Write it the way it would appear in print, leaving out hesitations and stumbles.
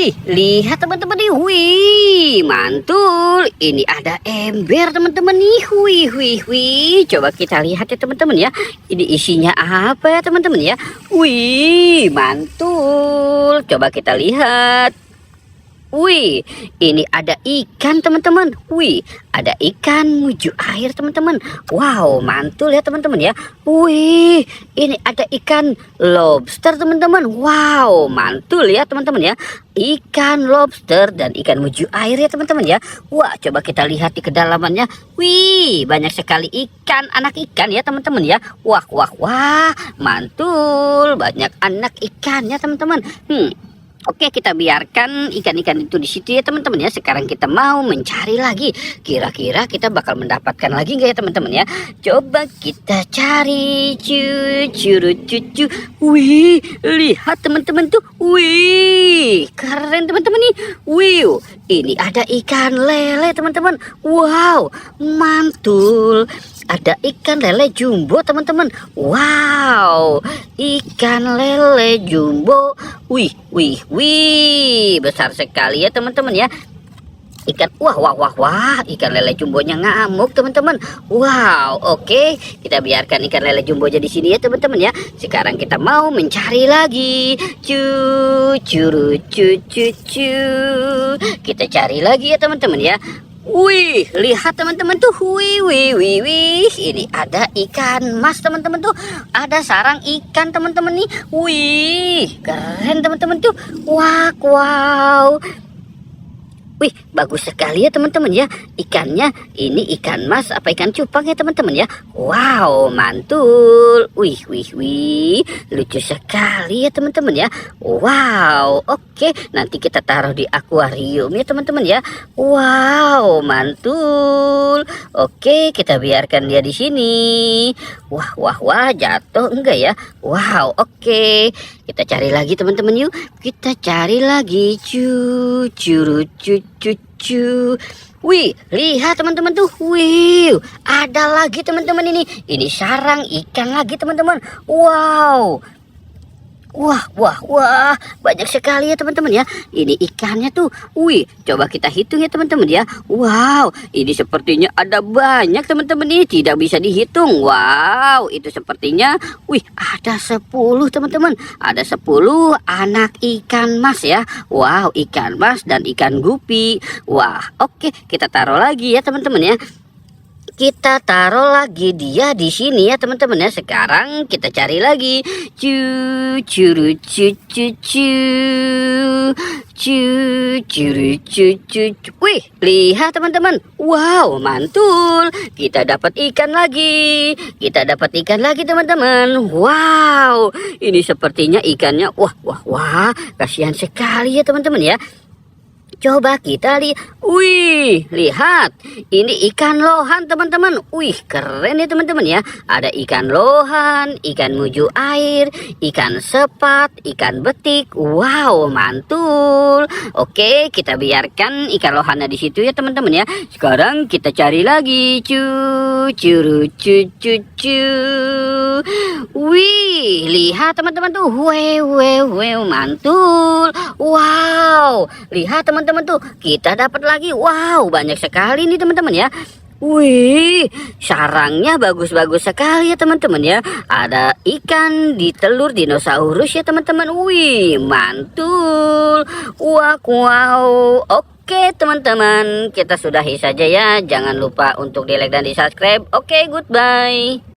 Wih, lihat teman-teman nih. Wih, mantul. Ini ada ember teman-teman nih. Wih, wih, wih. Coba kita lihat ya teman-teman ya. Ini isinya apa ya teman-teman ya? Wih, mantul. Coba kita lihat. Wih, ini ada ikan teman-teman. Wih, ada ikan muju air teman-teman. Wow, mantul ya teman-teman ya. Wih, ini ada ikan lobster teman-teman. Wow, mantul ya teman-teman ya. Ikan lobster dan ikan muju air ya teman-teman ya. Wah, coba kita lihat di kedalamannya. Wih, banyak sekali ikan, anak ikan ya teman-teman ya. Wah, wah, wah, mantul. Banyak anak ikan ya teman-teman. Oke, kita biarkan ikan-ikan itu di situ ya teman-teman ya. Sekarang kita mau mencari lagi. Kira-kira kita bakal mendapatkan lagi nggak ya teman-teman ya? Coba kita cari. Cucu. Wih, lihat teman-teman tuh. Wih, keren teman-teman nih. Wih, ini ada ikan lele teman-teman. Wow, mantul. Ada ikan lele jumbo teman-teman. Wow, ikan lele jumbo. Wih, wih, wih, besar sekali ya teman-teman ya. Ikan, wah, ikan lele jumbonya ngamuk teman-teman. Wow, oke, kita biarkan ikan lele jumbonya di sini ya teman-teman ya. Sekarang kita mau mencari lagi. Cu. Kita cari lagi ya teman-teman ya. Wih, lihat teman-teman tuh. Wih. Ini ada ikan mas teman-teman tuh. Ada sarang ikan teman-teman nih. Wih, keren teman-teman tuh. Wow. Wih, bagus sekali ya teman-teman ya. Ikannya ini ikan mas apa ikan cupang ya teman-teman ya. Wow, mantul. Wih. Lucu sekali ya teman-teman ya. Wow, oke. Nanti kita taruh di akuarium ya teman-teman ya. Wow, mantul. Oke, kita biarkan dia di sini. Wah, jatuh enggak ya? Wow, oke. Kita cari lagi teman-teman yuk. Kita cari lagi. Cucu. Wih, lihat teman-teman tuh. Wih, ada lagi teman-teman ini. Ini sarang ikan lagi teman-teman. Wow. Wah, banyak sekali ya teman-teman ya. Ini ikannya tuh. Wih, coba kita hitung ya teman-teman ya. Wow, ini sepertinya ada banyak teman-teman ini, tidak bisa dihitung. Wow, itu sepertinya, wih, ada 10 teman-teman. Ada 10 anak ikan mas ya. Wow, ikan mas dan ikan gupi. Wah, oke, kita taruh lagi ya teman-teman ya. Kita taruh lagi dia di sini ya teman-teman ya. Sekarang kita cari lagi. Cucu. Wih, lihat teman-teman. Wow, mantul. Kita dapat ikan lagi. Teman-teman. Wow, ini sepertinya ikannya. Wah, kasihan sekali ya teman-teman ya. Coba kita lihat. Wih, lihat. Ini ikan lohan teman-teman. Wih, keren ya teman-teman ya. Ada ikan lohan, ikan muju air, ikan sepat, ikan betik. Wow, mantul. Oke, kita biarkan ikan lohannya di situ ya teman-teman ya. Sekarang kita cari lagi. Cucu. Wih, lihat teman-teman tuh. Wow, mantul. Wow, lihat teman-teman tuh, kita dapat lagi. Wow, banyak sekali nih teman-teman ya. Wih, sarangnya bagus-bagus sekali ya teman-teman ya. Ada ikan di telur dinosaurus ya teman-teman. Wih, mantul. Wow. Oke teman-teman, kita sudahi saja ya. Jangan lupa untuk di like dan di subscribe. Oke, goodbye.